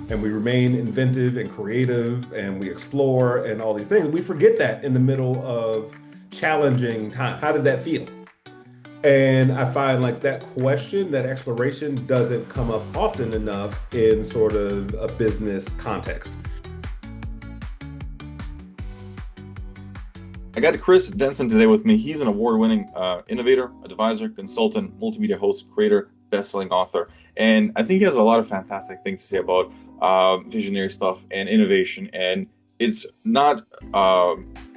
and we remain inventive and creative and we explore and all these things. We forget that in the middle of challenging times. How did that feel? And I find like that question, that exploration doesn't come up often enough in sort of a business context. I got Chris Denson today with me. He's an award-winning innovator, advisor, consultant, multimedia host, creator, best-selling author, and I think he has a lot of fantastic things to say about visionary stuff and innovation. And it's not an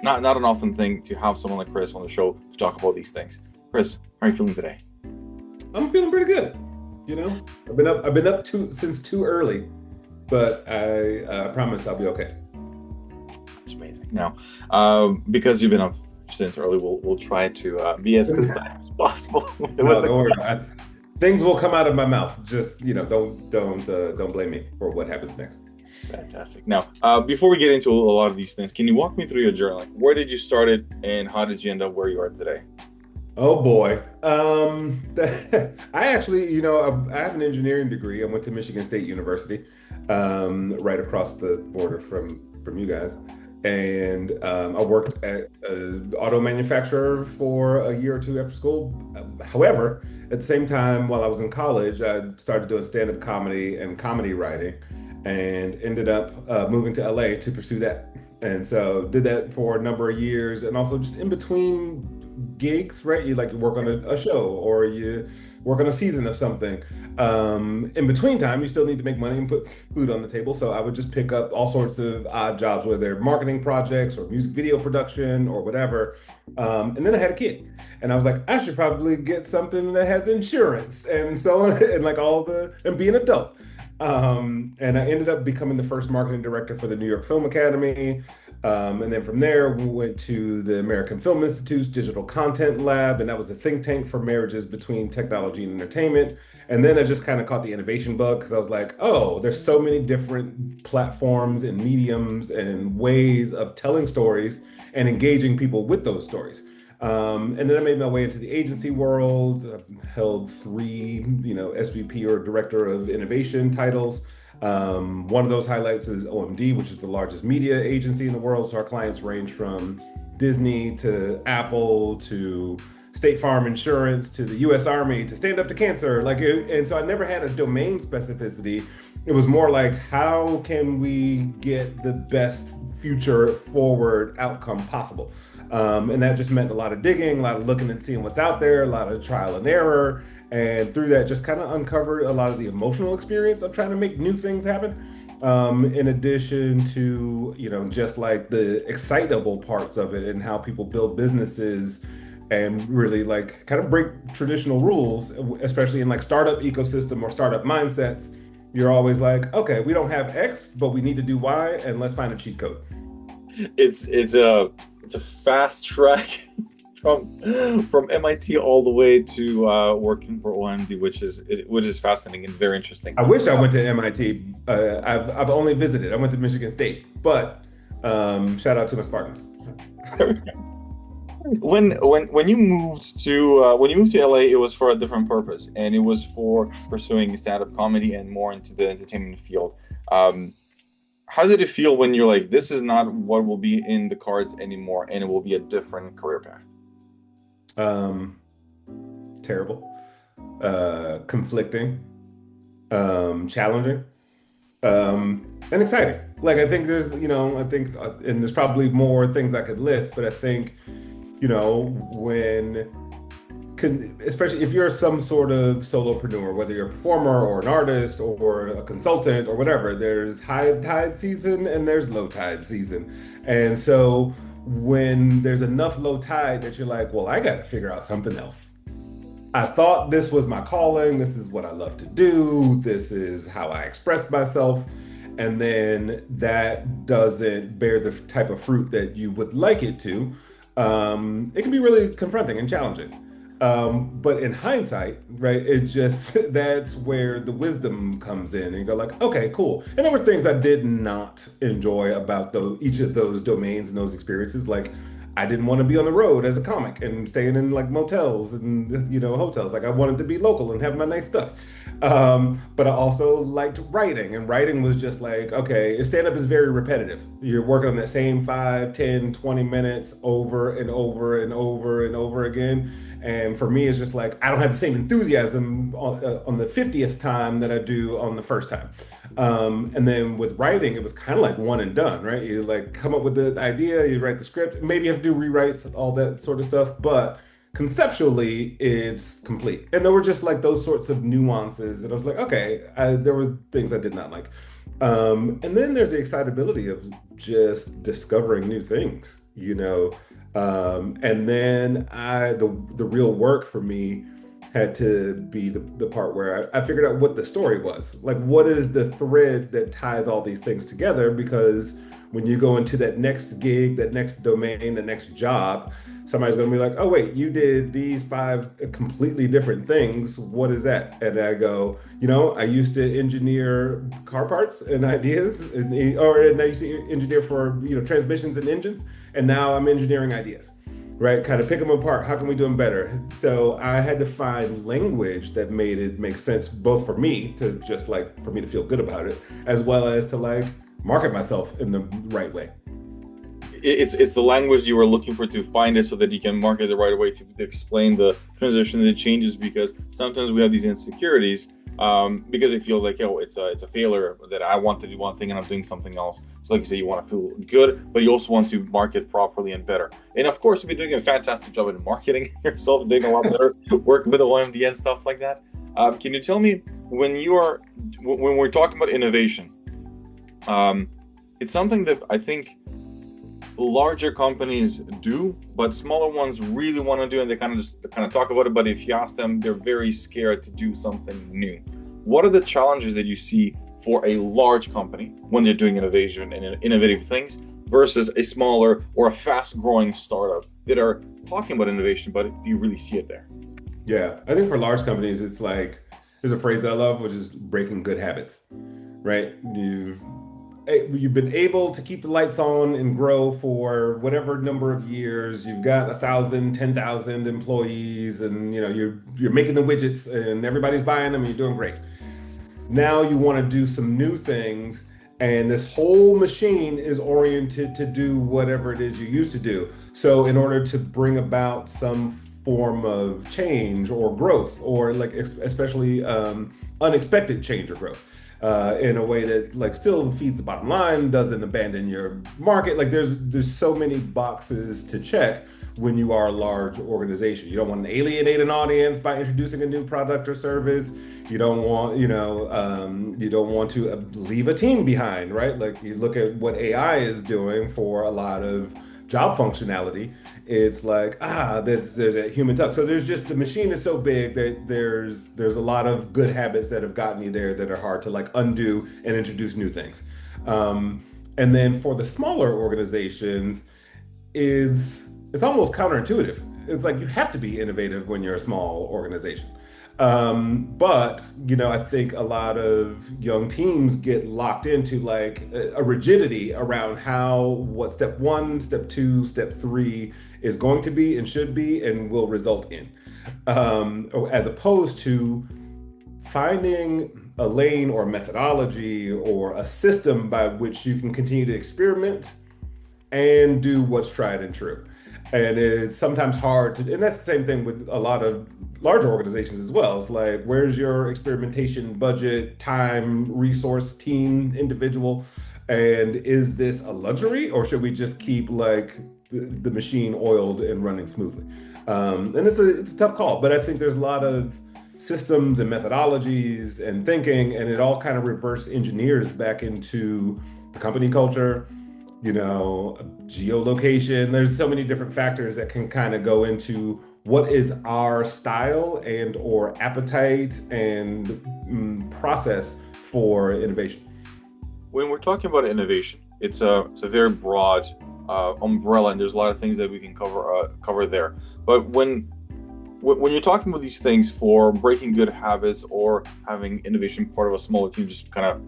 often thing to have someone like Chris on the show to talk about these things. Chris, how are you feeling today? I'm feeling pretty good. You know, I've been up since too early, but I promise I'll be okay. It's amazing. Now, because you've been up since early, we'll try to be as concise as possible with No, the don't worry. Things will come out of my mouth. Just don't blame me for what happens next. Fantastic. Now, before we get into a lot of these things, can you walk me through your journey? Like, where did you start it, and how did you end up where you are today? Oh boy. I actually, I have an engineering degree. I went to Michigan State University, right across the border from you guys. And I worked at an auto manufacturer for a year or two after school. However, at the same time, while I was in college, I started doing stand-up comedy and comedy writing, and ended up moving to LA to pursue that. And so did that for a number of years, and also just in between gigs, right? You work on a show or you work on a season of something. In between time, you still need to make money and put food on the table. So I would just pick up all sorts of odd jobs, whether they're marketing projects or music video production or whatever. And then I had a kid, and I was like, I should probably get something that has insurance and so on, and like and be an adult. And I ended up becoming the first marketing director for the New York Film Academy. And then from there, we went to the American Film Institute's Digital Content Lab, and that was a think tank for marriages between technology and entertainment. And then I just kind of caught the innovation bug because I was like, oh, there's so many different platforms and mediums and ways of telling stories and engaging people with those stories. And then I made my way into the agency world. I've held three, SVP or Director of Innovation titles. One of those highlights is OMD, which is the largest media agency in the world. So our clients range from Disney to Apple to State Farm Insurance to the U.S. Army to Stand Up to Cancer. And so I never had a domain specificity. It was more like, how can we get the best future forward outcome possible? And that just meant a lot of digging, a lot of looking and seeing what's out there, a lot of trial and error. And through that, just kind of uncovered a lot of the emotional experience of trying to make new things happen. In addition to, just like the excitable parts of it and how people build businesses and really like kind of break traditional rules, especially in like startup ecosystem or startup mindsets. You're always like, okay, we don't have X, but we need to do Y, and let's find a cheat code. It's a fast track from MIT all the way to working for OMD, which is fascinating and very interesting. I wish I went to MIT. I've only visited. I went to Michigan State, but shout out to my Spartans. When you moved to LA, it was for a different purpose, and it was for pursuing stand-up comedy and more into the entertainment field. How did it feel when you're like, this is not what will be in the cards anymore, and it will be a different career path? Um, Terrible, conflicting, challenging, and exciting. Like I think and there's probably more things I could list, but I think, especially if you're some sort of solopreneur, whether you're a performer or an artist or a consultant or whatever, there's high tide season and there's low tide season. And so when there's enough low tide that you're like, well, I got to figure out something else. I thought this was my calling. This is what I love to do. This is how I express myself. And then that doesn't bear the type of fruit that you would like it to. It can be really confronting and challenging. But in hindsight, right, that's where the wisdom comes in, and you go like, okay, cool. And there were things I did not enjoy about each of those domains and those experiences. Like, I didn't want to be on the road as a comic and staying in like motels and hotels. Like, I wanted to be local and have my nice stuff. But I also liked writing, and writing was just like, okay, stand-up is very repetitive. You're working on that same 5, 10, 20 minutes over and over and over and over again. And for me, it's just like I don't have the same enthusiasm on the 50th time that I do on the first time. And then with writing, it was kind of like one and done, right? You like come up with the idea, you write the script, maybe you have to do rewrites, all that sort of stuff, but conceptually, it's complete. And there were just like those sorts of nuances, and I was like, okay, there were things I did not like. And then there's the excitability of just discovering new things, you know. And then the real work for me had to be the part where I figured out what the story was. Like, what is the thread that ties all these things together? Because when you go into that next gig, that next domain, the next job, somebody's going to be like, oh, wait, you did these 5 completely different things. What is that? And I go, you know, I used to engineer car parts and ideas, and I used to engineer for, you know, transmissions and engines. And now I'm engineering ideas, right? Kind of pick them apart. How can we do them better? So I had to find language that made it make sense, both for me to just like, for me to feel good about it, as well as to like market myself in the right way. It's the language you were looking for to find it so that you can market the right way to explain the transition and the changes, because sometimes we have these insecurities because it feels like, oh, it's a failure that I want to do one thing and I'm doing something else. So like you say, you want to feel good, but you also want to market properly and better. And of course, you've been doing a fantastic job in marketing yourself, doing a lot better work with OMD and stuff like that. Can you tell me when we're talking about innovation, it's something that I think larger companies do, but smaller ones really want to do, and they kind of talk about it. But if you ask them, they're very scared to do something new. What are the challenges that you see for a large company when they're doing innovation and innovative things versus a smaller or a fast-growing startup that are talking about innovation, but do you really see it there? Yeah, I think for large companies, it's like there's a phrase that I love, which is breaking good habits, right? You've been able to keep the lights on and grow for whatever number of years. You've got 1,000, 10,000 employees, and you know you're making the widgets, and everybody's buying them, and you're doing great. Now you want to do some new things, and this whole machine is oriented to do whatever it is you used to do. So in order to bring about some form of change or growth, or like especially unexpected change or growth, in a way that like still feeds the bottom line, doesn't abandon your market. Like there's so many boxes to check when you are a large organization. You don't want to alienate an audience by introducing a new product or service. You don't want, you don't want to leave a team behind, right? Like you look at what AI is doing for a lot of job functionality. It's like, there's a human touch. So there's just, the machine is so big that there's a lot of good habits that have gotten you there that are hard to like undo and introduce new things. And then for the smaller organizations, it's almost counterintuitive. It's like you have to be innovative when you're a small organization. But I think a lot of young teams get locked into like a rigidity around what step 1, step 2, step 3 is going to be and should be and will result in, as opposed to finding a lane or methodology or a system by which you can continue to experiment and do what's tried and true. And it's sometimes hard to, and that's the same thing with a lot of larger organizations as well. It's like, where's your experimentation budget, time, resource, team, individual? And is this a luxury, or should we just keep like the machine oiled and running smoothly? And it's a tough call, but I think there's a lot of systems and methodologies and thinking, and it all kind of reverse engineers back into the company culture, geolocation. There's so many different factors that can kind of go into what is our style and or appetite and process for innovation. When we're talking about innovation, it's a very broad umbrella, and there's a lot of things that we can cover there. But when you're talking about these things for breaking good habits or having innovation part of a smaller team, just kind of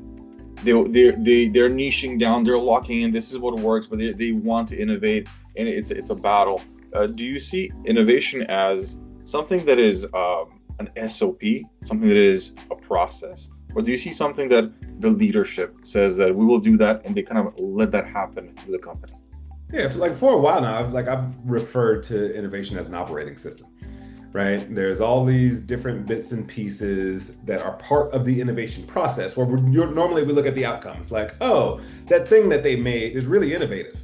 they're niching down, they're locking in, this is what works, but they want to innovate, and it's a battle. Do you see innovation as something that is an SOP, something that is a process? Or do you see something that the leadership says that we will do that and they kind of let that happen through the company? Yeah, like for a while now, I've referred to innovation as an operating system, right? There's all these different bits and pieces that are part of the innovation process where normally we look at the outcomes like, oh, that thing that they made is really innovative.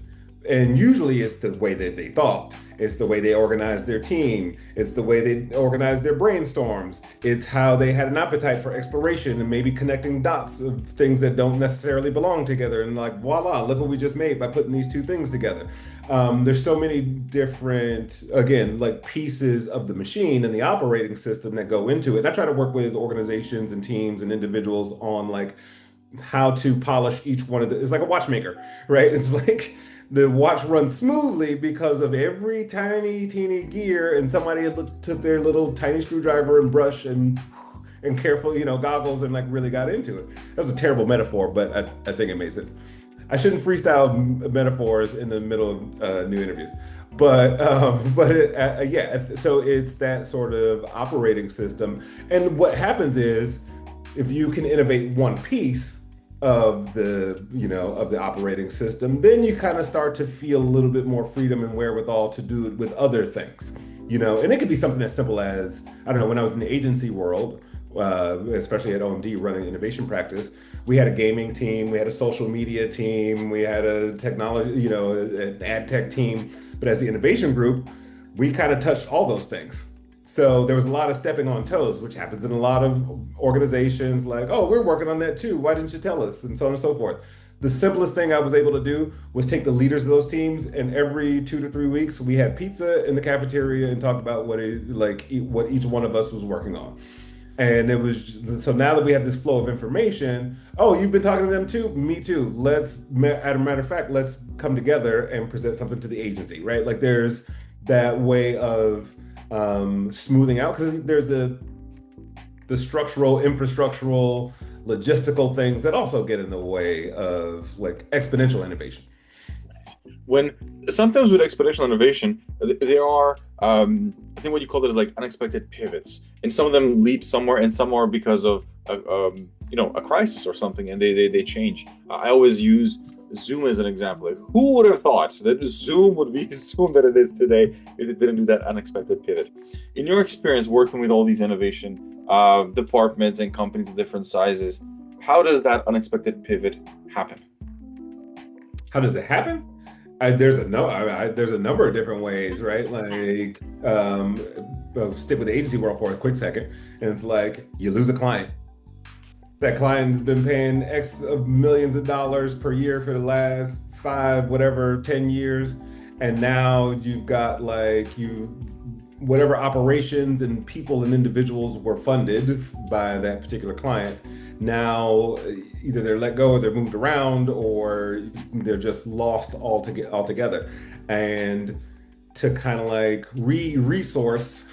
And usually it's the way that they thought, it's the way they organized their team, it's the way they organized their brainstorms, it's how they had an appetite for exploration and maybe connecting dots of things that don't necessarily belong together. And like, voila, look what we just made by putting these two things together. There's so many different, again, like pieces of the machine and the operating system that go into it. And I try to work with organizations and teams and individuals on like how to polish each one of the, it's like a watchmaker, right? It's like the watch runs smoothly because of every tiny, teeny gear, and somebody took their little tiny screwdriver and brush and careful, goggles and like really got into it. That was a terrible metaphor, but I think it made sense. I shouldn't freestyle metaphors in the middle of new interviews, but yeah. So it's that sort of operating system, and what happens is if you can innovate one piece of the operating system, then you kind of start to feel a little bit more freedom and wherewithal to do it with other things, and it could be something as simple as, I don't know, when I was in the agency world, especially at OMD running innovation practice, we had a gaming team, we had a social media team, we had a technology, an ad tech team, but as the innovation group, we kind of touched all those things. So there was a lot of stepping on toes, which happens in a lot of organizations like, oh, we're working on that too. Why didn't you tell us? And so on and so forth. The simplest thing I was able to do was take the leaders of those teams, and every 2 to 3 weeks, we had pizza in the cafeteria and talked about what each one of us was working on. And it was, so now that we have this flow of information, oh, you've been talking to them too? Me too. As a matter of fact, let's come together and present something to the agency, right? Like there's that way of smoothing out, because there's the structural, infrastructural, logistical things that also get in the way of like exponential innovation. When sometimes with exponential innovation, there are, I think what you call it like unexpected pivots, and some of them lead somewhere, and some are because of a crisis or something, and they change. I always use Zoom as an example. Like, who would have thought that Zoom would be Zoom that it is today if it didn't do that unexpected pivot? In your experience working with all these innovation departments and companies of different sizes, how does that unexpected pivot happen? How does it happen? There's a number of different ways, right? Like, I'll stick with the agency world for a quick second, and it's like you lose a client. That client's been paying X of millions of dollars per year for the last 10 years, and now you've got whatever operations and people and individuals were funded by that particular client. Now either they're let go or they're moved around or they're just lost altogether. And to kind of like resource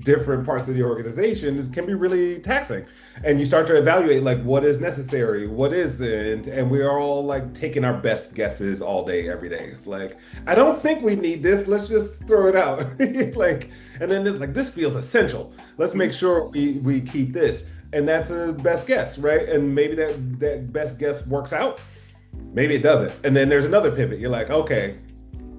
different parts of the organization can be really taxing. And you start to evaluate like what is necessary, what isn't, and we are all like taking our best guesses all day, every day. It's like, I don't think we need this. Let's just throw it out. Like, and then it's like, this feels essential. Let's make sure we keep this. And that's a best guess, right? And maybe that best guess works out. Maybe it doesn't. And then there's another pivot. You're like, okay,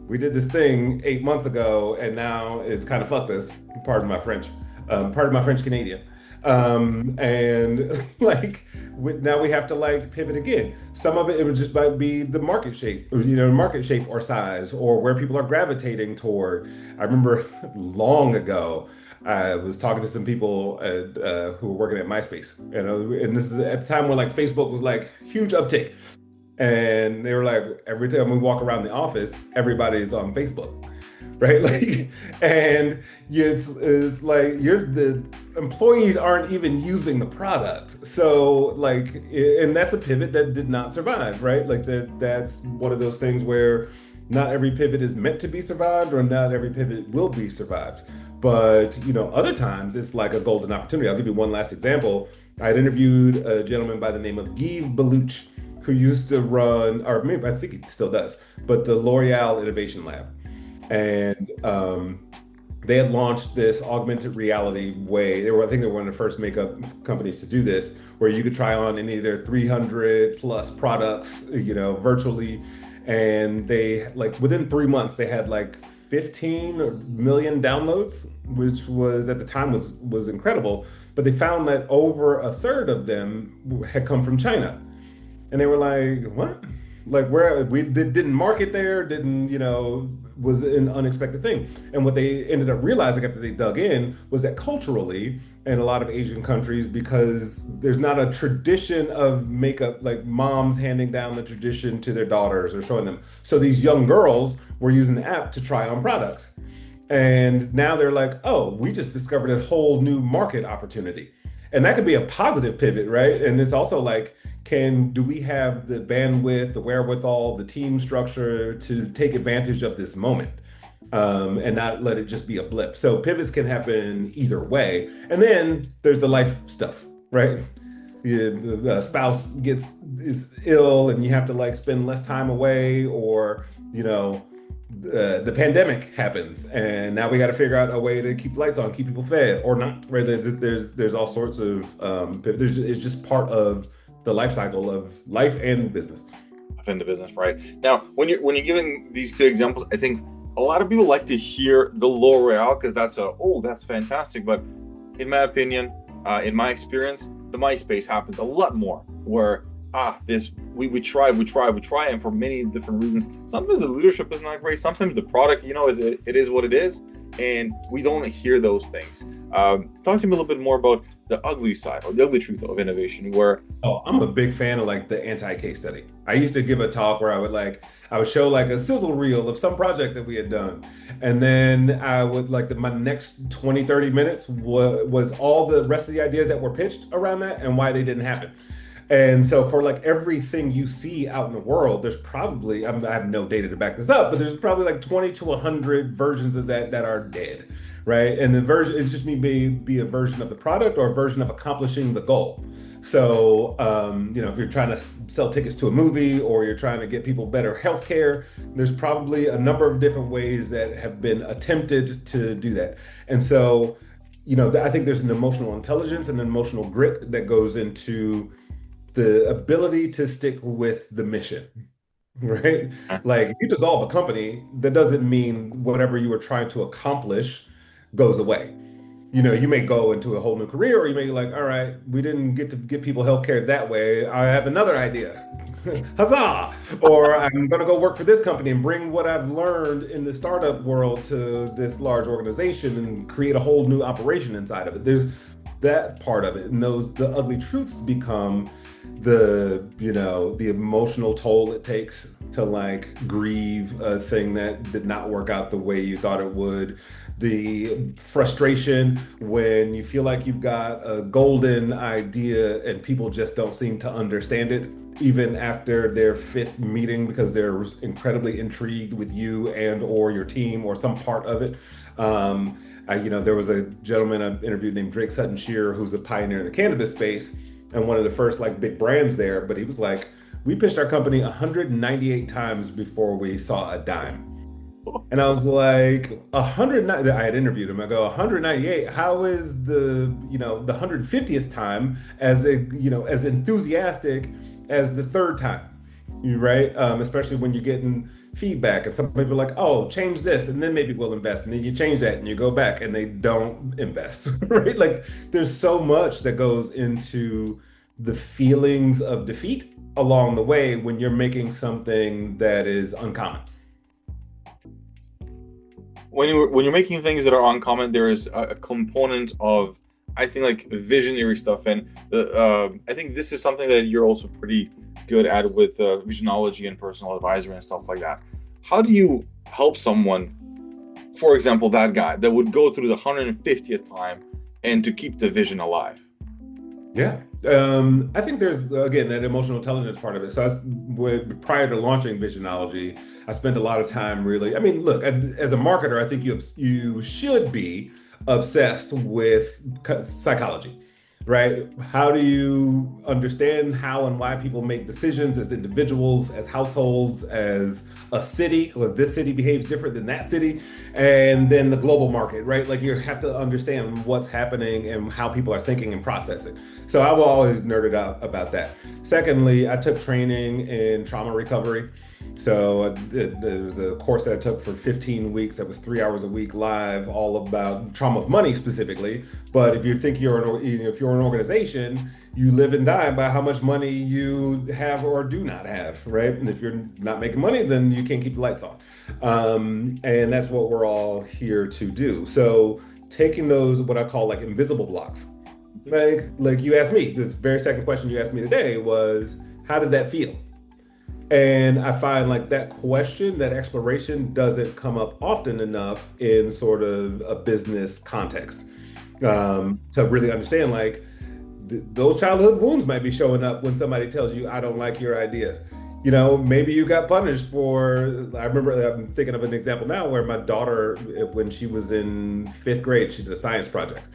we did this thing 8 months ago, and now it's kind of fucked us. Pardon my French. Pardon my French Canadian. And like now we have to like pivot again. Some of it would just might be the market shape, market shape or size, or where people are gravitating toward. I remember long ago, I was talking to some people who were working at MySpace, and this is at the time when like Facebook was like huge uptick. And they were like, every time we walk around the office, everybody's on Facebook, right? Like, and it's like the employees aren't even using the product. So like, and that's a pivot that did not survive, right? Like that's one of those things where not every pivot is meant to be survived, or not every pivot will be survived. But other times it's like a golden opportunity. I'll give you one last example. I had interviewed a gentleman by the name of Guy Baluch, who used to run, or maybe I think he still does, but the L'Oreal Innovation Lab. And they had launched this augmented reality way. I think they were one of the first makeup companies to do this, where you could try on any of their 300 plus products, virtually. And they, like, within 3 months, they had like 15 million downloads, which was at the time was incredible. But they found that over a third of them had come from China. And they were like, what? Like, where we didn't market there, didn't, was an unexpected thing. And what they ended up realizing after they dug in was that culturally, in a lot of Asian countries, because there's not a tradition of makeup, like moms handing down the tradition to their daughters or showing them. So these young girls were using the app to try on products. And now they're like, oh, we just discovered a whole new market opportunity. And that could be a positive pivot, right? And it's also like, do we have the bandwidth, the wherewithal, the team structure to take advantage of this moment, and not let it just be a blip? So pivots can happen either way. And then there's the life stuff, right? The spouse is ill and you have to like spend less time away, or the pandemic happens and now we got to figure out a way to keep lights on, keep people fed or not. Right? There's all sorts of it's just part of the life cycle of life and business. In the business, right? Now, when you're giving these two examples, I think a lot of people like to hear the L'Oreal because that's fantastic. But in my opinion, in my experience, the MySpace happens a lot more where we try, and for many different reasons. Sometimes the leadership is not great. Sometimes the product, it is what it is, and we don't hear those things. Talk to me a little bit more about the ugly side or the ugly truth of innovation. I'm a big fan of like the anti-case study. I used to give a talk where I would show like a sizzle reel of some project that we had done. And then I would my next 20, 30 minutes was all the rest of the ideas that were pitched around that and why they didn't happen. And so for like everything you see out in the world, there's probably, I have no data to back this up, but there's probably like 20 to 100 versions of that are dead, right? And the version, it just may be a version of the product or a version of accomplishing the goal. So, if you're trying to sell tickets to a movie or you're trying to get people better healthcare, there's probably a number of different ways that have been attempted to do that. And so, I think there's an emotional intelligence and an emotional grit that goes into the ability to stick with the mission, right? Like if you dissolve a company, that doesn't mean whatever you were trying to accomplish goes away. You may go into a whole new career, or you may be like, all right, we didn't get to get people healthcare that way. I have another idea. Huzzah! Or I'm going to go work for this company and bring what I've learned in the startup world to this large organization and create a whole new operation inside of it. There's that part of it. And the ugly truths become the emotional toll it takes to like grieve a thing that did not work out the way you thought it would, the frustration when you feel like you've got a golden idea and people just don't seem to understand it even after their fifth meeting because they're incredibly intrigued with you and or your team or some part of it. There was a gentleman I interviewed named Drake Sutton Shearer, who's a pioneer in the cannabis space and one of the first like big brands there. But he was like, we pitched our company 198 times before we saw a dime. And I was like, 190, I had interviewed him. I go, 198, how is the 150th time as enthusiastic as the third time? Right? Especially when you're getting feedback and some people are like, oh, change this and then maybe we'll invest, and then you change that and you go back and they don't invest. Right? Like there's so much that goes into the feelings of defeat along the way when you're making something that is uncommon. When you're making things that are uncommon, there is a component of, I think, like visionary stuff, and I think this is something that you're also pretty good at with Visionology and personal advisory and stuff like that. How do you help someone, for example, that guy that would go through the 150th time and to keep the vision alive? Yeah. I think there's, again, that emotional intelligence part of it. So prior to launching Visionology, I spent a lot of time really, I mean, look, as a marketer, I think you should be obsessed with psychology, right? How do you understand how and why people make decisions as individuals, as households, as a city? Well, this city behaves different than that city, and then the global market, right? Like you have to understand what's happening and how people are thinking and processing. So I will always nerd it out about that. Secondly, I took training in trauma recovery. So there was a course that I took for 15 weeks that was 3 hours a week live, all about trauma of money specifically. But if you think if you're an organization, you live and die by how much money you have or do not have, right? And if you're not making money, then you can't keep the lights on. And that's what we're all here to do. So taking those, what I call like invisible blocks, like you asked me, the very second question you asked me today was, how did that feel? And I find like that question, that exploration doesn't come up often enough in sort of a business context to really understand like those childhood wounds might be showing up when somebody tells you, I don't like your idea. You know, maybe you got punished for, I remember, I'm thinking of an example now where my daughter, when she was in fifth grade, she did a science project.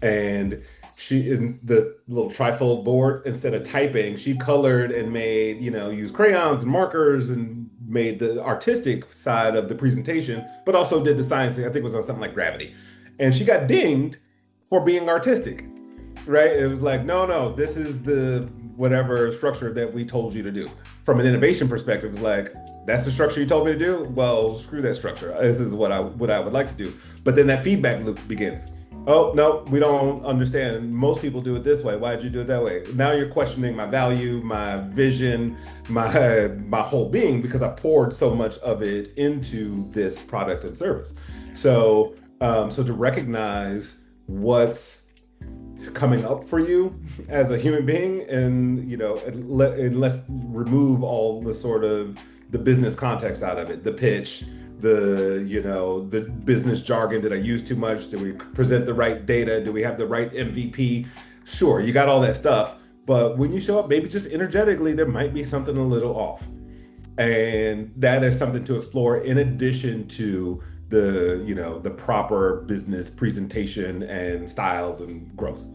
And she, in the little trifold board, instead of typing, she colored and made, used crayons and markers and made the artistic side of the presentation, but also did the science thing. I think it was on something like gravity. And she got dinged for being artistic, right? It was like, no, no, this is the whatever structure that we told you to do. From an innovation perspective, it's like, that's the structure you told me to do? Well, screw that structure. This is what I would like to do. But then that feedback loop begins. Oh, no, we don't understand. Most people do it this way. Why did you do it that way? Now you're questioning my value, my vision, my whole being because I poured so much of it into this product and service. So to recognize what's coming up for you as a human being and let's remove all the sort of the business context out of it, the pitch, the business jargon. Did I use too much? Did we present the right data? Do we have the right MVP? Sure, you got all that stuff, but when you show up, maybe just energetically there might be something a little off, and that is something to explore in addition to the proper business presentation and styles and growth.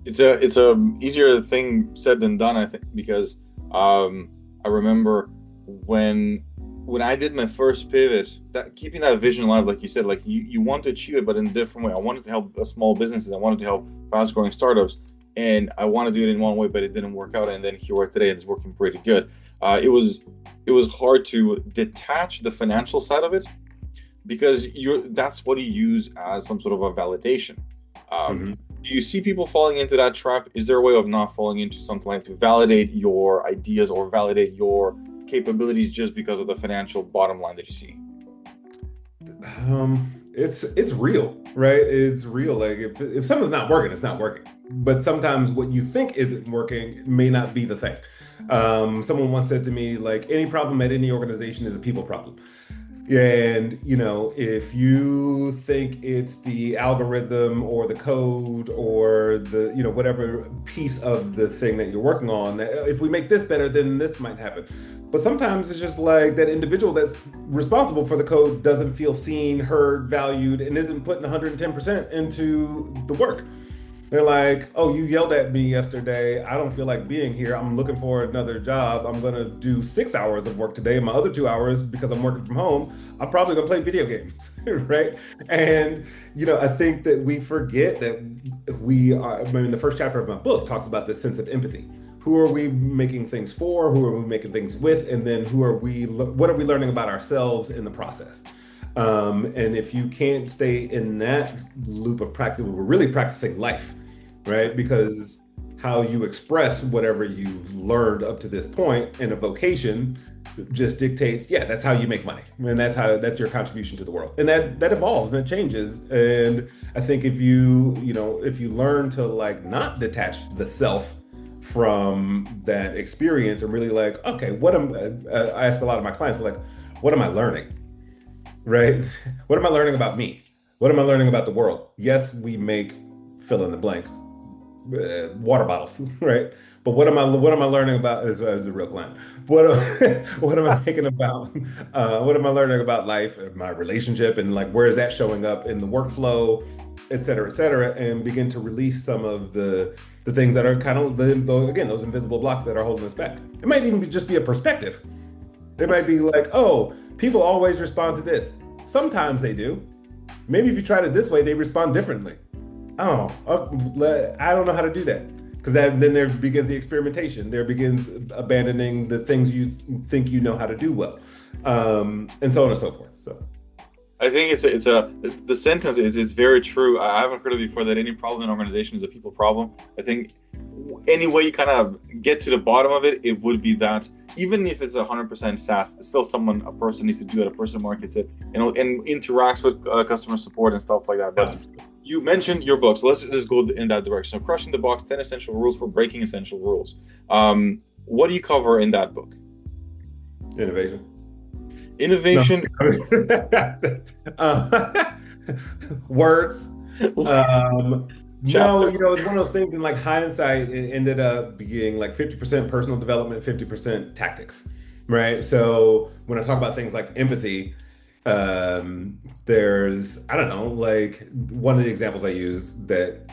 It's a easier thing said than done, I think, because I remember when I did my first pivot, that keeping that vision alive, like you said, like you want to achieve it, but in a different way. I wanted to help small businesses. I wanted to help fast growing startups, and I want to do it in one way, but it didn't work out. And then here we are today, and it's working pretty good. It was hard to detach the financial side of it because that's what you use as some sort of a validation. Mm-hmm. Do you see people falling into that trap? Is there a way of not falling into something like to validate your ideas or validate your capabilities just because of the financial bottom line that you see? It's real, right? It's real. Like if something's not working, it's not working. But sometimes what you think isn't working may not be the thing. Someone once said to me, like, any problem at any organization is a people problem. And, if you think it's the algorithm or the code or whatever piece of the thing that you're working on, that if we make this better, then this might happen. But sometimes it's just like that individual that's responsible for the code doesn't feel seen, heard, valued, and isn't putting 110% into the work. They're like, oh, you yelled at me yesterday. I don't feel like being here. I'm looking for another job. I'm going to do 6 hours of work today. My other 2 hours, because I'm working from home, I'm probably going to play video games, right? And, I think that we forget that the first chapter of my book talks about this sense of empathy. Who are we making things for? Who are we making things with? And then what are we learning about ourselves in the process? And if you can't stay in that loop of practice, we're really practicing life, right? Because how you express whatever you've learned up to this point in a vocation just dictates, yeah, that's how you make money. And that's your contribution to the world. And that evolves and it changes. And I think if you learn to like not detach the self from that experience and really like, okay, I ask a lot of my clients, like, what am I learning? Right? What am I learning about me? What am I learning about the world? Yes, we make fill in the blank water bottles, right? But what am I learning about as a real client? What what am I thinking about? What am I learning about life, and my relationship, and like where is that showing up in the workflow, et cetera, and begin to release some of the things that are kind of again those invisible blocks that are holding us back. It might even just be a perspective. They might be like, oh, people always respond to this. Sometimes they do. Maybe if you tried it this way, they respond differently. Oh, I don't know how to do that. Because then there begins the experimentation. There begins abandoning the things you think you know how to do well, and so on and so forth. So I think it's a the sentence is very true. I haven't heard it before that any problem in an organization is a people problem. I think any way you kind of get to the bottom of it, it would be that even if it's 100% SaaS, it's still a person needs to do it. A person markets it, and interacts with customer support and stuff like that. But you mentioned your book, so let's just go in that direction. So, Crushing the Box: 10 Essential Rules for Breaking Essential Rules. What do you cover in that book? innovation. Innovation. No. Words. No, Chapter. it's one of those things in like hindsight, it ended up being like 50% personal development, 50% tactics, right? So when I talk about things like empathy, there's, I don't know, like one of the examples I use that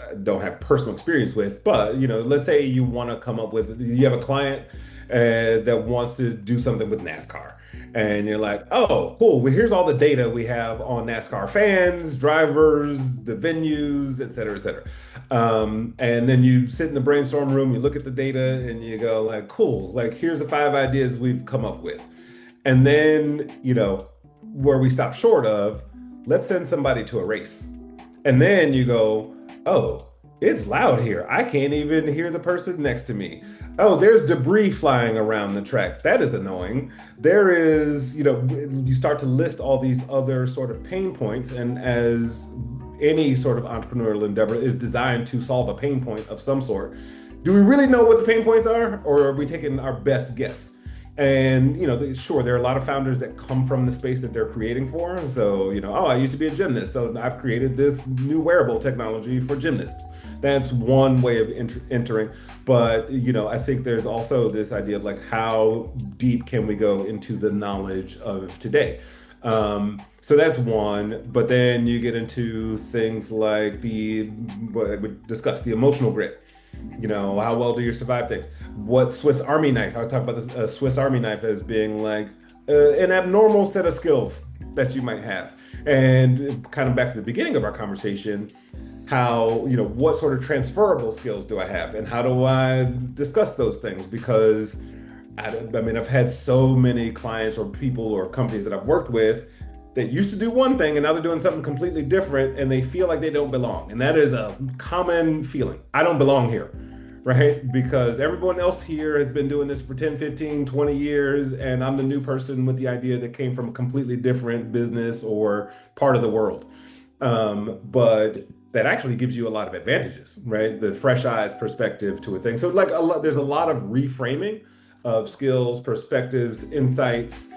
I don't have personal experience with, but let's say you want to come up with, you have a client that wants to do something with NASCAR. And you're like, oh, cool. Well, here's all the data we have on NASCAR fans, drivers, the venues, et cetera, et cetera. And then you sit in the brainstorm room, you look at the data, and you go, like, cool. Like, here's the 5 ideas we've come up with. And then, where we stop short of, let's send somebody to a race. And then you go, oh, it's loud here. I can't even hear the person next to me. Oh, there's debris flying around the track. That is annoying. There is, you start to list all these other sort of pain points. And as any sort of entrepreneurial endeavor is designed to solve a pain point of some sort, do we really know what the pain points are? Or are we taking our best guess? And, sure, there are a lot of founders that come from the space that they're creating for. So, oh, I used to be a gymnast, so I've created this new wearable technology for gymnasts. That's one way of entering. But, I think there's also this idea of like, how deep can we go into the knowledge of today? So that's one. But then you get into things like what we discussed, the emotional grit. How well do you survive things? What Swiss Army knife? I talk about this Swiss Army knife as being like an abnormal set of skills that you might have. And kind of back to the beginning of our conversation, how, what sort of transferable skills do I have? And how do I discuss those things? Because I've had so many clients or people or companies that I've worked with that used to do one thing and now they're doing something completely different and they feel like they don't belong. And that is a common feeling. I don't belong here, right? Because everyone else here has been doing this for 10, 15, 20 years. And I'm the new person with the idea that came from a completely different business or part of the world. But that actually gives you a lot of advantages, right? The fresh eyes perspective to a thing. So like there's a lot of reframing of skills, perspectives, insights,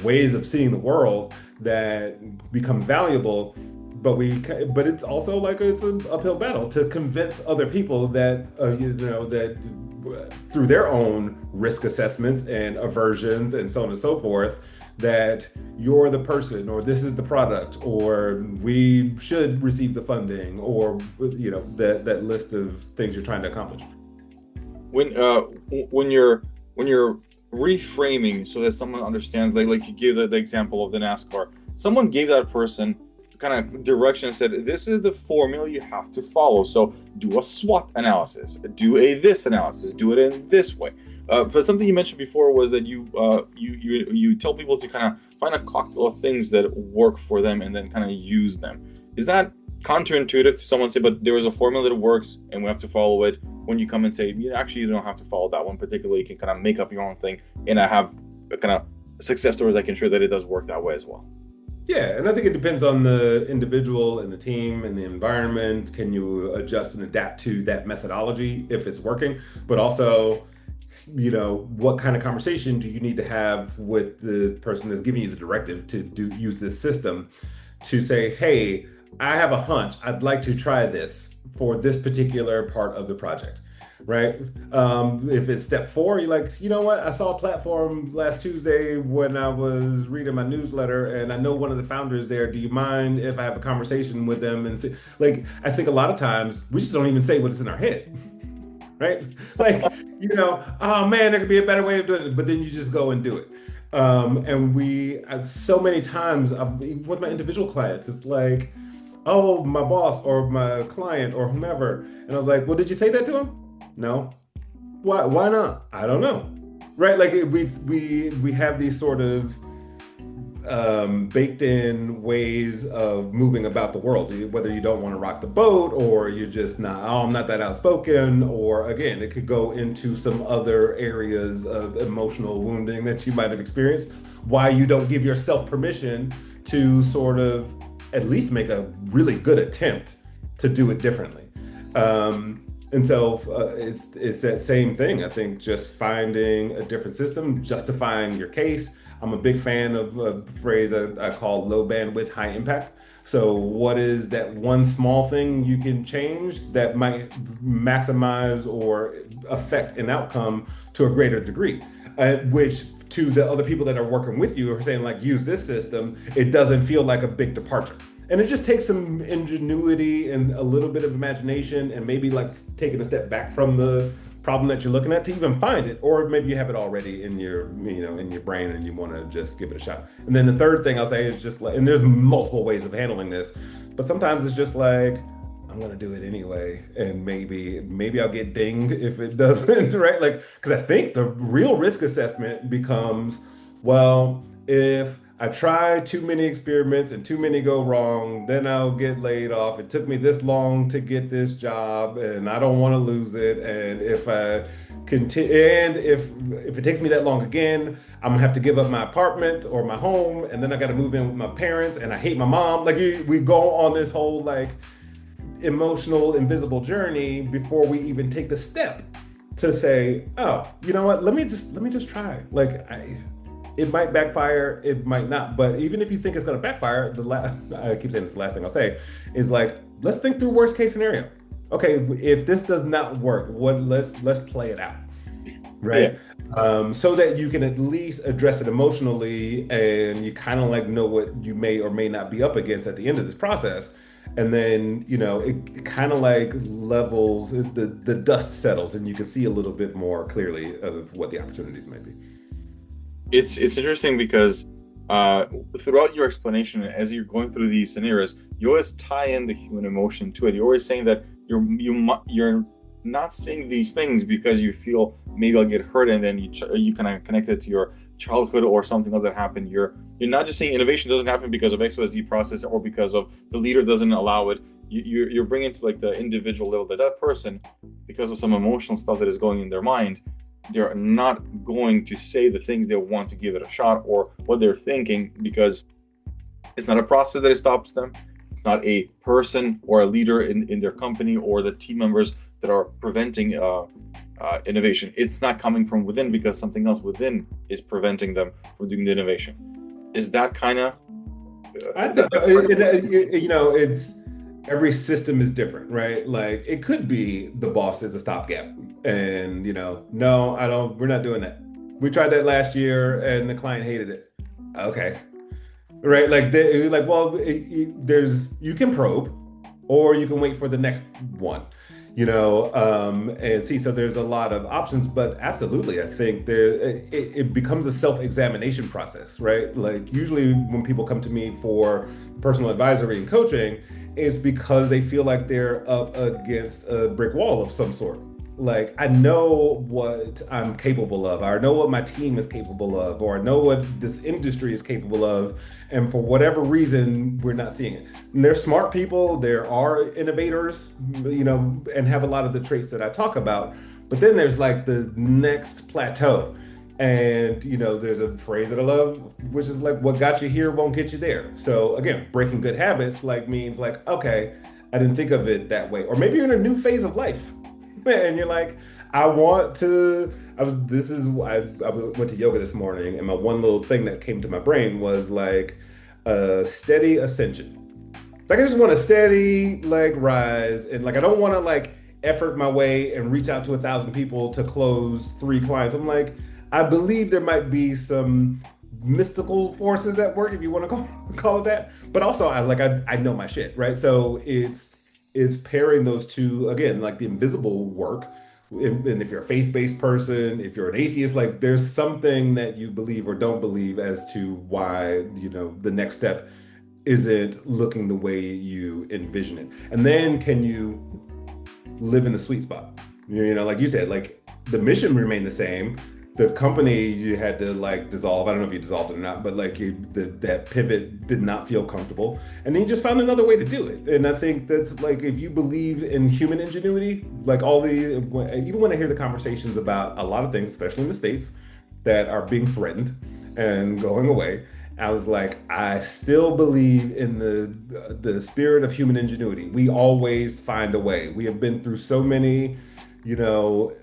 ways of seeing the world that become valuable, but it's also like it's an uphill battle to convince other people that that through their own risk assessments and aversions and so on and so forth, that you're the person, or this is the product, or we should receive the funding, or that list of things you're trying to accomplish. When you're reframing so that someone understands, like you gave the example of the NASCAR, someone gave that person kind of direction and said, this is the formula you have to follow. So do a SWOT analysis, do a this analysis, do it in this way. But something you mentioned before was that you tell people to kind of find a cocktail of things that work for them and then kind of use them. Is that counterintuitive to someone say, but there is a formula that works and we have to follow it, when you come and say, actually, you don't have to follow that one particularly, you can kind of make up your own thing, and I have kind of success stories I can share that it does work that way as well? Yeah, and I think it depends on the individual and the team and the environment. Can you adjust and adapt to that methodology if it's working? But also, what kind of conversation do you need to have with the person that's giving you the directive to use this system to say, hey, I have a hunch, I'd like to try this for this particular part of the project, right? If it's step four, you're like, you know what? I saw a platform last Tuesday when I was reading my newsletter, and I know one of the founders there. Do you mind if I have a conversation with them? And say, like, I think a lot of times we just don't even say what's in our head, right? Like, oh man, there could be a better way of doing it, but then you just go and do it. And so many times with my individual clients, it's like, oh, my boss or my client or whomever. And I was like, well, did you say that to him? No. Why not? I don't know. Right? Like we have these sort of baked in ways of moving about the world, whether you don't want to rock the boat or you're just not, oh, I'm not that outspoken, or again, it could go into some other areas of emotional wounding that you might have experienced, why you don't give yourself permission to sort of at least make a really good attempt to do it differently. And so it's that same thing. I think just finding a different system, justifying your case. I'm a big fan of a phrase I call low bandwidth, high impact. So what is that one small thing you can change that might maximize or affect an outcome to a greater degree? Which to the other people that are working with you are saying like, use this system, it doesn't feel like a big departure. And it just takes some ingenuity and a little bit of imagination and maybe like taking a step back from the problem that you're looking at to even find it, or maybe you have it already in your, in your brain and you want to just give it a shot. And then the third thing I'll say is just like, and there's multiple ways of handling this, but sometimes it's just like, I'm gonna do it anyway, and maybe I'll get dinged if it doesn't, right? Like, because I think the real risk assessment becomes, well, if I try too many experiments and too many go wrong, then I'll get laid off. It took me this long to get this job, and I don't want to lose it. And if I continue, and if it takes me that long again, I'm gonna have to give up my apartment or my home, and then I got to move in with my parents, and I hate my mom. Like we go on this whole like emotional invisible journey before we even take the step to say, oh, you know what? Let me just try. Like it might backfire, it might not. But even if you think it's going to backfire, I keep saying this, the last thing I'll say is like, let's think through worst case scenario. Okay, if this does not work, let's play it out, right? Yeah. So that you can at least address it emotionally, and you kind of like know what you may or may not be up against at the end of this process. And then, it kind of like levels, the dust settles, and you can see a little bit more clearly of what the opportunities may be. It's interesting because throughout your explanation, as you're going through these scenarios, you always tie in the human emotion to it. You're always saying that you're not saying these things because you feel maybe I'll get hurt, and then you kind of connect it to your childhood or something else that happened. You're not just saying innovation doesn't happen because of XYZ process or because of the leader doesn't allow it. You're bringing to like the individual level that person, because of some emotional stuff that is going in their mind, they're not going to say the things they want to give it a shot or what they're thinking, because it's not a process that stops them. It's not a person or a leader in their company or the team members that are preventing innovation. It's not coming from within because something else within is preventing them from doing the innovation. Is that kind of... it's every system is different, right? Like it could be the boss is a stopgap, and no, I don't. We're not doing that. We tried that last year, and the client hated it. Okay, right? Like you can probe, or you can wait for the next one. And see, so there's a lot of options, but absolutely, I think it becomes a self-examination process, right? Like usually when people come to me for personal advisory and coaching, it's because they feel like they're up against a brick wall of some sort. Like, I know what I'm capable of, or I know what my team is capable of, or I know what this industry is capable of, and for whatever reason, we're not seeing it. And they're smart people, there are innovators, and have a lot of the traits that I talk about, but then there's like the next plateau. And, there's a phrase that I love, which is like, what got you here won't get you there. So again, breaking good habits means like, okay, I didn't think of it that way. Or maybe you're in a new phase of life and you're like, I went to yoga this morning, and my one little thing that came to my brain was like a steady ascension. Like I just want a steady like rise, and like I don't want to like effort my way and reach out to 1,000 people to close 3 clients. I'm like, I believe there might be some mystical forces at work, if you want to call it that. But also, I know my shit, right? So it's pairing those two again, like the invisible work. And if you're a faith-based person, if you're an atheist, like there's something that you believe or don't believe as to why, the next step isn't looking the way you envision it. And then can you live in the sweet spot? Like you said, like the mission remained the same. The company you had to like dissolve. I don't know if you dissolved it or not, but like that pivot did not feel comfortable. And then you just found another way to do it. And I think that's like, if you believe in human ingenuity, like even when I hear the conversations about a lot of things, especially in the States, that are being threatened and going away, I was like, I still believe in the spirit of human ingenuity. We always find a way. We have been through so many,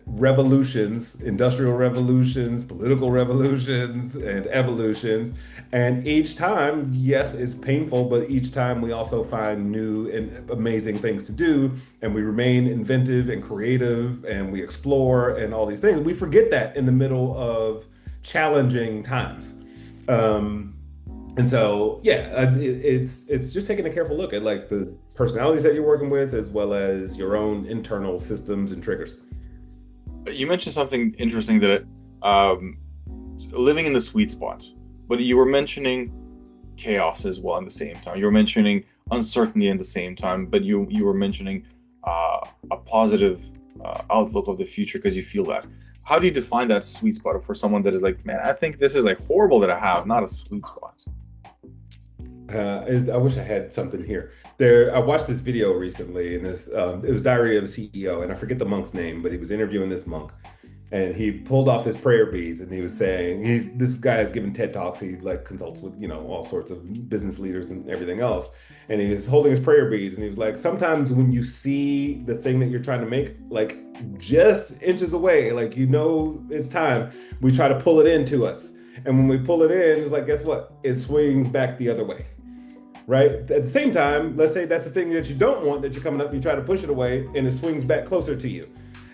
revolutions, industrial revolutions, political revolutions, and evolutions. And each time, yes, it's painful, but each time we also find new and amazing things to do. And we remain inventive and creative and we explore and all these things. We forget that in the middle of challenging times. And so, yeah, it's just taking a careful look at like the personalities that you're working with, as well as your own internal systems and triggers. You mentioned something interesting that living in the sweet spot, but you were mentioning chaos as well at the same time. You were mentioning uncertainty at the same time, but you were mentioning a positive outlook of the future because you feel that. How do you define that sweet spot for someone that is like, man, I think this is like horrible that I have, not a sweet spot? I wish I had something here. I watched this video recently, and it was Diary of a CEO, and I forget the monk's name, but he was interviewing this monk, and he pulled off his prayer beads, and he was saying this guy is giving TED Talks. He like consults with all sorts of business leaders and everything else, and he was holding his prayer beads, and he was like, sometimes when you see the thing that you're trying to make like just inches away, like it's time, we try to pull it into us, and when we pull it in, it's like, guess what? It swings back the other way. Right? At the same time, let's say that's the thing that you don't want, that you're coming up, you try to push it away and it swings back closer to you.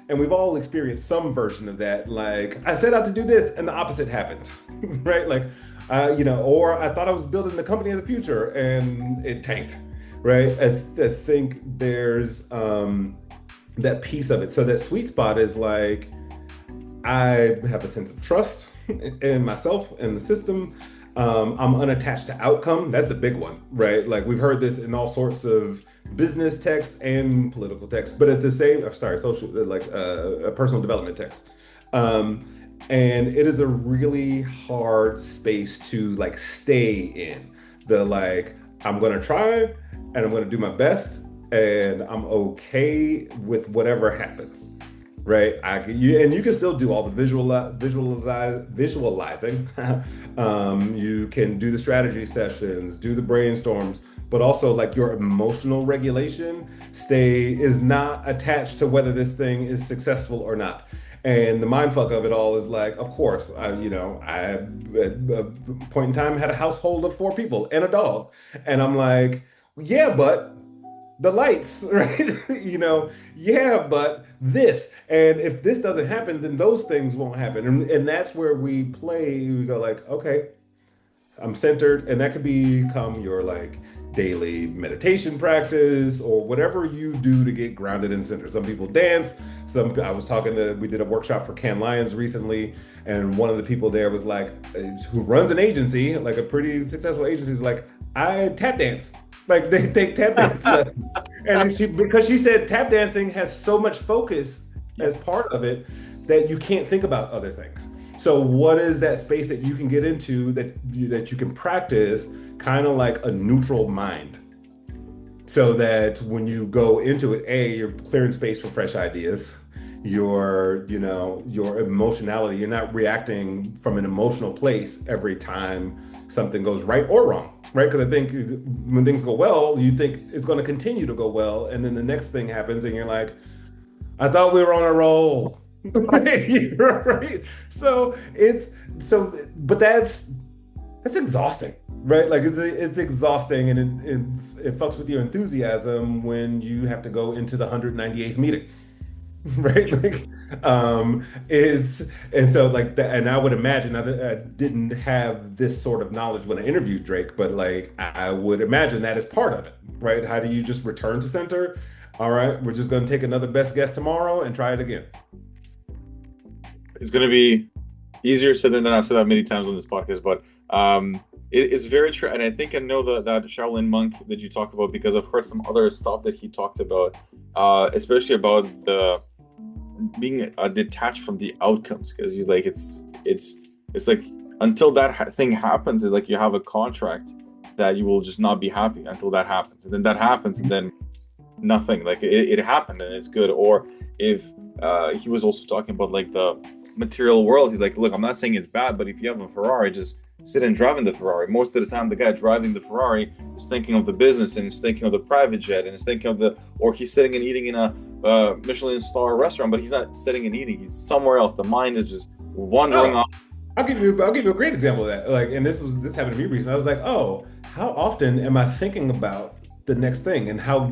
And we've all experienced some version of that. Like, I set out to do this and the opposite happens, right? Like, or I thought I was building the company of the future and it tanked, right? I think there's that piece of it. So that sweet spot is like, I have a sense of trust in myself and the system. I'm unattached to outcome. That's the big one, right? Like we've heard this in all sorts of business texts and political texts, but at the same, social, like personal development text. And it is a really hard space to like stay in. I'm going to try and I'm going to do my best and I'm okay with whatever happens. Right, you can still do all the visualizing. You can do the strategy sessions, do the brainstorms, but also like your emotional regulation is not attached to whether this thing is successful or not. And the mindfuck of it all is like, of course, I at a point in time had a household of 4 people and a dog, and I'm like, yeah, but the lights, right? Yeah, but this. And if this doesn't happen, then those things won't happen. And that's where we go like, okay, I'm centered. And that could become your like daily meditation practice or whatever you do to get grounded and centered. Some people dance. We did a workshop for Cannes Lions recently. And one of the people there was like, who runs an agency, like a pretty successful agency, is like, I tap dance. Like they take tap dance lessons. And because she said tap dancing has so much focus as part of it that you can't think about other things. So what is that space that you can get into that you can practice kind of like a neutral mind? So that when you go into it, you're clearing space for fresh ideas. Your emotionality, you're not reacting from an emotional place every time something goes right or wrong, right? Because I think when things go well, you think it's going to continue to go well, and then the next thing happens, and you're like, "I thought we were on a roll." Right? But that's exhausting, right? Like it's exhausting, and it fucks with your enthusiasm when you have to go into the 198th meeting, right? Like, is and so like that, and I would imagine I didn't have this sort of knowledge when I interviewed Drake, but like I would imagine that is part of it, right? How do you just return to center? All right, we're just going to take another best guess tomorrow and try it again. It's going to be easier said than done. I've said that many times on this podcast, but it's very true. And I think I know that Shaolin monk that you talk about because I've heard some other stuff that he talked about, especially about the being detached from the outcomes. Because he's like, it's like until that thing happens, it's like you have a contract that you will just not be happy until that happens, and then that happens, and then nothing. Like it happened, and it's good. Or if he was also talking about like the material world. He's like, look, I'm not saying it's bad, but if you have a Ferrari, just sit and drive in the Ferrari. Most of the time, the guy driving the Ferrari is thinking of the business and is thinking of the private jet and is thinking of or he's sitting and eating in a Michelin star restaurant, but he's not sitting and eating. He's somewhere else. The mind is just wandering Oh, off. I'll give you a great example of that. Like, and this happened to me recently. I was like, oh, how often am I thinking about the next thing and how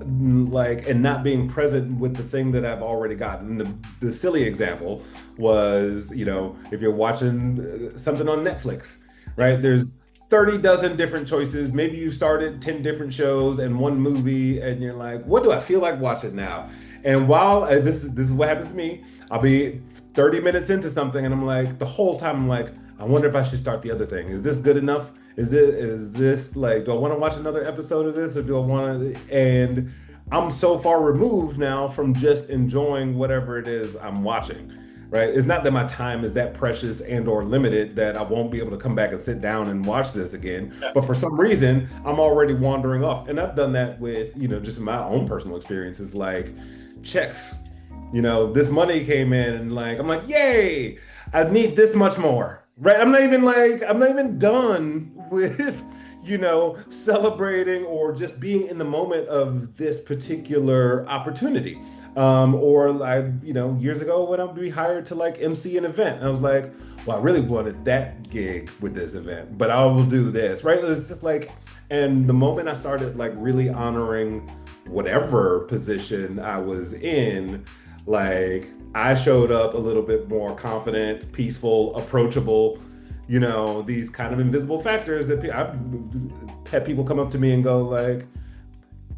like and not being present with the thing that I've already gotten. The silly example was, if you're watching something on Netflix, right? There's 30 dozen different choices. Maybe you started 10 different shows and one movie, and you're like, what do I feel like watching now? And while this is what happens to me, I'll be 30 minutes into something, and I'm like, the whole time I'm like, I wonder if I should start the other thing. Is this good enough? Is this like, do I want to watch another episode of this, or do I want to? And I'm so far removed now from just enjoying whatever it is I'm watching, right? It's not that my time is that precious and or limited that I won't be able to come back and sit down and watch this again. But for some reason, I'm already wandering off. And I've done that with, just my own personal experiences, like checks. This money came in and like, I'm like, yay, I need this much more. Right. I'm not even done with, celebrating or just being in the moment of this particular opportunity. Or years ago when I'd be hired to like MC an event, I was like, well, I really wanted that gig with this event, but I will do this, right? It's just like, and the moment I started like really honoring whatever position I was in, like I showed up a little bit more confident, peaceful, approachable, these kind of invisible factors that I've had people come up to me and go like,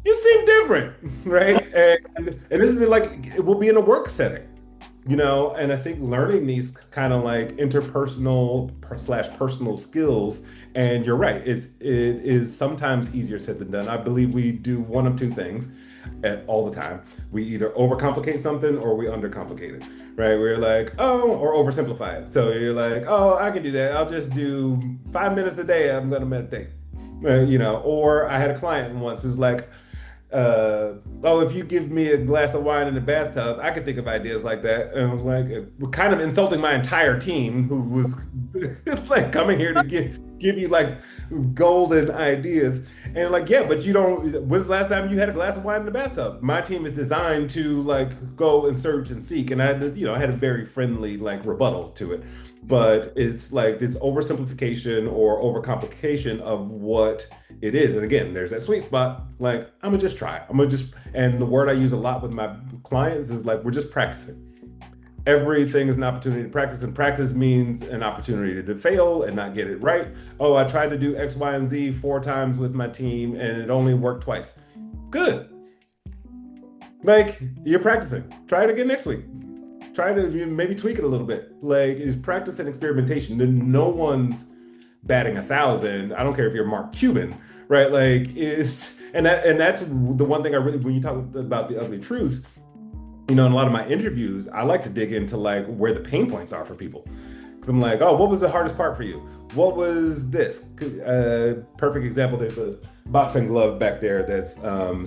you seem different, right? And this is like, it will be in a work setting, and I think learning these kind of like interpersonal slash personal skills, and you're right, it is sometimes easier said than done. I believe we do one of two things all the time. We either overcomplicate something or we undercomplicate it, right? We're like, oh, or oversimplify it. So you're like, oh, I can do that. I'll just do 5 minutes a day. I'm going to meditate, or I had a client once who's like, oh, if you give me a glass of wine in the bathtub, I could think of ideas like that. And I was like, we're kind of insulting my entire team who was like coming here to give you like golden ideas. And like, yeah, but you don't, when's the last time you had a glass of wine in the bathtub? My team is designed to like go and search and seek. And I had a very friendly like rebuttal to it. But it's like this oversimplification or overcomplication of what it is. And again, there's that sweet spot. Like, I'm gonna just try. And the word I use a lot with my clients is like, we're just practicing. Everything is an opportunity to practice, and practice means an opportunity to fail and not get it right. Oh, I tried to do X, Y, and Z 4 times with my team and it only worked twice. Good. Like, you're practicing. Try it again next week. Try to maybe tweak it a little bit. Like, is practice and experimentation. Then no one's batting 1,000. I don't care if you're Mark Cuban, right? Like, that's the one thing I really, when you talk about the ugly truths, in a lot of my interviews, I like to dig into like where the pain points are for people. Because I'm like, oh, what was the hardest part for you? What was this? Perfect example. There's a boxing glove back there that's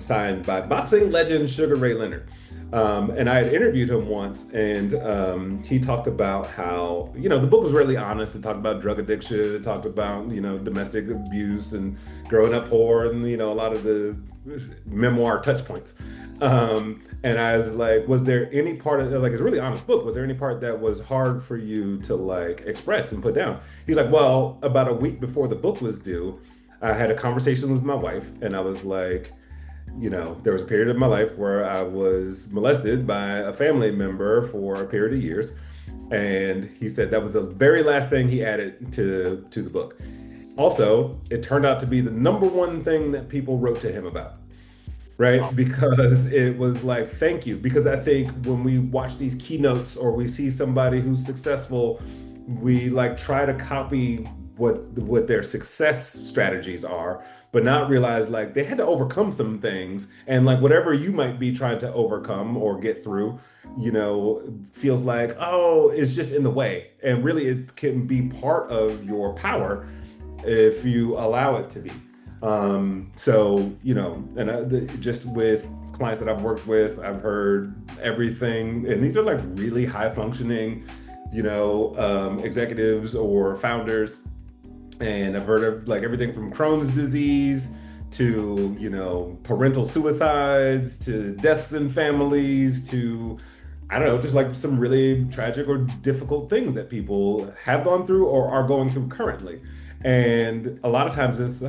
signed by boxing legend Sugar Ray Leonard. And I had interviewed him once, and he talked about how, the book was really honest. It talked about drug addiction. It talked about, domestic abuse and growing up poor and, a lot of the memoir touch points. And I was like, was there any part of, like, it's a really honest book. Was there any part that was hard for you to like express and put down? He's like, well, about a week before the book was due, I had a conversation with my wife, and I was like, there was a period of my life where I was molested by a family member for a period of years. And he said that was the very last thing he added to the book. Also, it turned out to be the number one thing that people wrote to him about, right? Because it was like, thank you. Because I think when we watch these keynotes or we see somebody who's successful, we like try to copy what their success strategies are, but not realize like they had to overcome some things. And like whatever you might be trying to overcome or get through, feels like, oh, it's just in the way. And really it can be part of your power if you allow it to be. Just with clients that I've worked with, I've heard everything, and these are like really high functioning, executives or founders. And I've heard of like everything from Crohn's disease to, parental suicides to deaths in families to, I don't know, just like some really tragic or difficult things that people have gone through or are going through currently. And a lot of times it's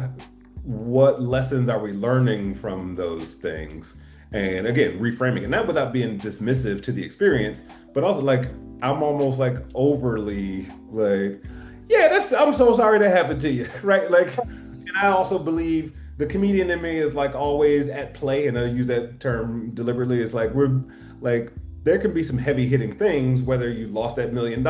what lessons are we learning from those things? And again, reframing, and not without being dismissive to the experience, but also like I'm almost like overly like, yeah, I'm so sorry that happened to you, right? Like, and I also believe the comedian in me is like always at play, and I use that term deliberately. It's like we're like there can be some heavy hitting things, whether you lost that $1 million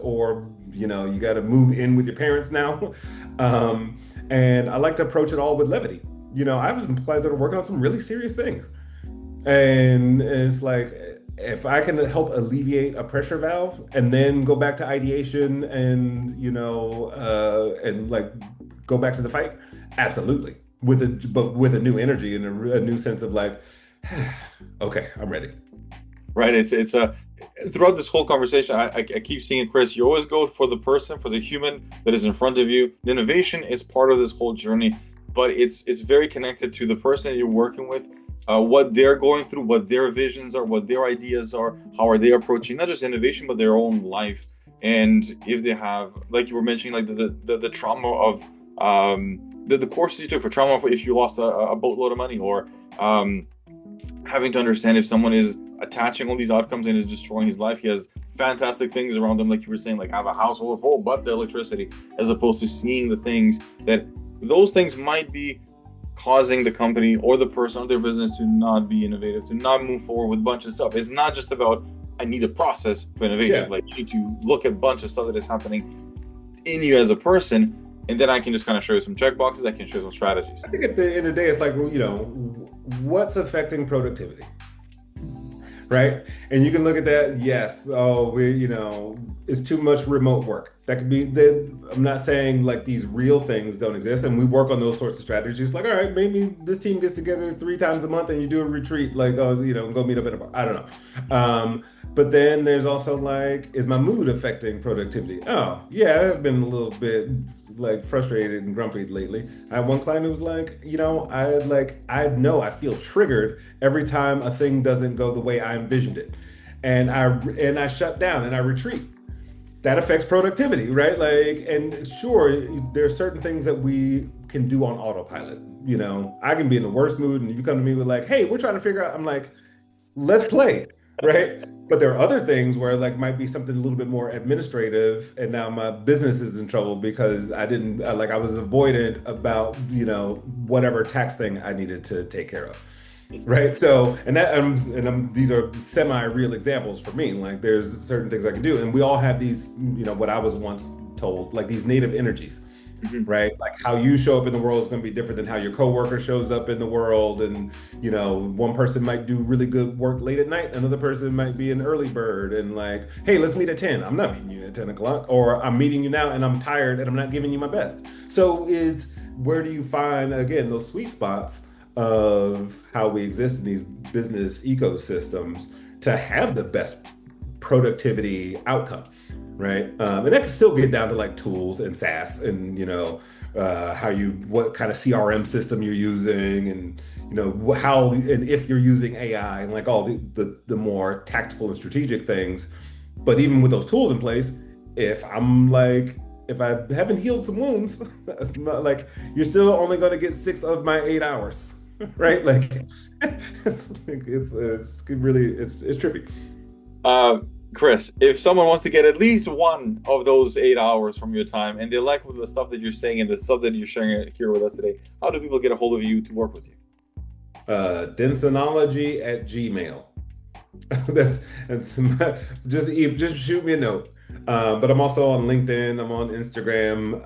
or you got to move in with your parents now. And I like to approach it all with levity. I have some clients that are working on some really serious things, and it's like if I can help alleviate a pressure valve and then go back to ideation and and like go back to the fight, absolutely, but with a new energy and a new sense of like, okay, I'm ready. Right. It's a throughout this whole conversation, I keep seeing, Chris, you always go for the person, for the human that is in front of you. The innovation is part of this whole journey, but it's very connected to the person that you're working with, what they're going through, what their visions are, what their ideas are, how are they approaching not just innovation, but their own life. And if they have, like you were mentioning, like the trauma of the courses you took for trauma, if you lost a boatload of money, or having to understand if someone is attaching all these outcomes and is destroying his life. He has fantastic things around him, like you were saying, like have a household full, but the electricity, as opposed to seeing the things that those things might be causing the company or the person or their business to not be innovative, to not move forward with a bunch of stuff. It's not just about, I need a process for innovation. Yeah. Like you need to look at a bunch of stuff that is happening in you as a person. And then I can just kind of show you some check boxes. I can show some strategies. I think at the end of the day, it's like, what's affecting productivity? Right? And you can look at that. Yes. Oh, it's too much remote work. That could be, I'm not saying like these real things don't exist. And we work on those sorts of strategies. Like, all right, maybe this team gets together 3 times a month and you do a retreat, like, go meet up at a bar. I don't know. But then there's also like, is my mood affecting productivity? Oh, yeah, I've been a little bit like frustrated and grumpy lately. I had one client who was like, I feel triggered every time a thing doesn't go the way I envisioned it. And I shut down and I retreat. That affects productivity, right? Like, and sure, there are certain things that we can do on autopilot. I can be in the worst mood and you come to me with like, hey, we're trying to figure out, I'm like, let's play. Right. But there are other things where like might be something a little bit more administrative. And now my business is in trouble because I was avoidant about, whatever tax thing I needed to take care of. Right. So, these are semi-real examples for me. Like there's certain things I can do. And we all have these, what I was once told, like these native energies. Mm-hmm. Right? Like how you show up in the world is going to be different than how your coworker shows up in the world. And, one person might do really good work late at night. Another person might be an early bird and like, hey, let's meet at 10. I'm not meeting you at 10 o'clock, or I'm meeting you now and I'm tired and I'm not giving you my best. So it's where do you find, again, those sweet spots of how we exist in these business ecosystems to have the best productivity outcome. Right. And that can still get down to like tools and SaaS and, what kind of CRM system you're using and, how, and if you're using AI and like all the more tactical and strategic things. But even with those tools in place, if I haven't healed some wounds, like you're still only going to get 6 of my 8 hours. right? Like it's really it's trippy. Uh, Chris, if someone wants to get at least one of those 8 hours from your time and they like the stuff that you're saying and the stuff that you're sharing here with us today, how do people get a hold of you to work with you? Densonology at Gmail. That's just shoot me a note. But I'm also on LinkedIn. I'm on Instagram.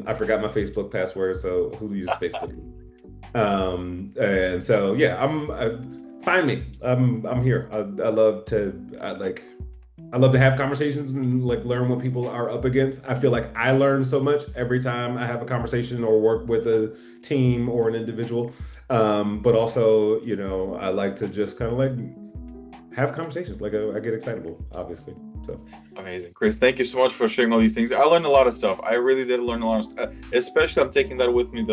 I forgot my Facebook password, so who uses Facebook? And so yeah, find me. I'm here. I love I love to have conversations and like learn what people are up against. I feel like I learn so much every time I have a conversation or work with a team or an individual. But also, I like to just kind of like have conversations. Like I get excitable, obviously. So Amazing. Chris, thank you so much for sharing all these things. I learned a lot of stuff. I really did learn a lot of stuff. Especially I'm taking that with me.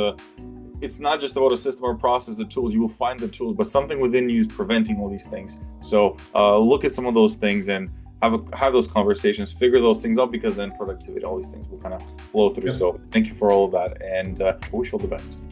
It's not just about a system or process, the tools. You will find the tools, but something within you is preventing all these things. So look at some of those things and have those conversations, figure those things out, because then productivity, all these things will kind of flow through. yeah. So thank you for all of that, and I wish you all the best.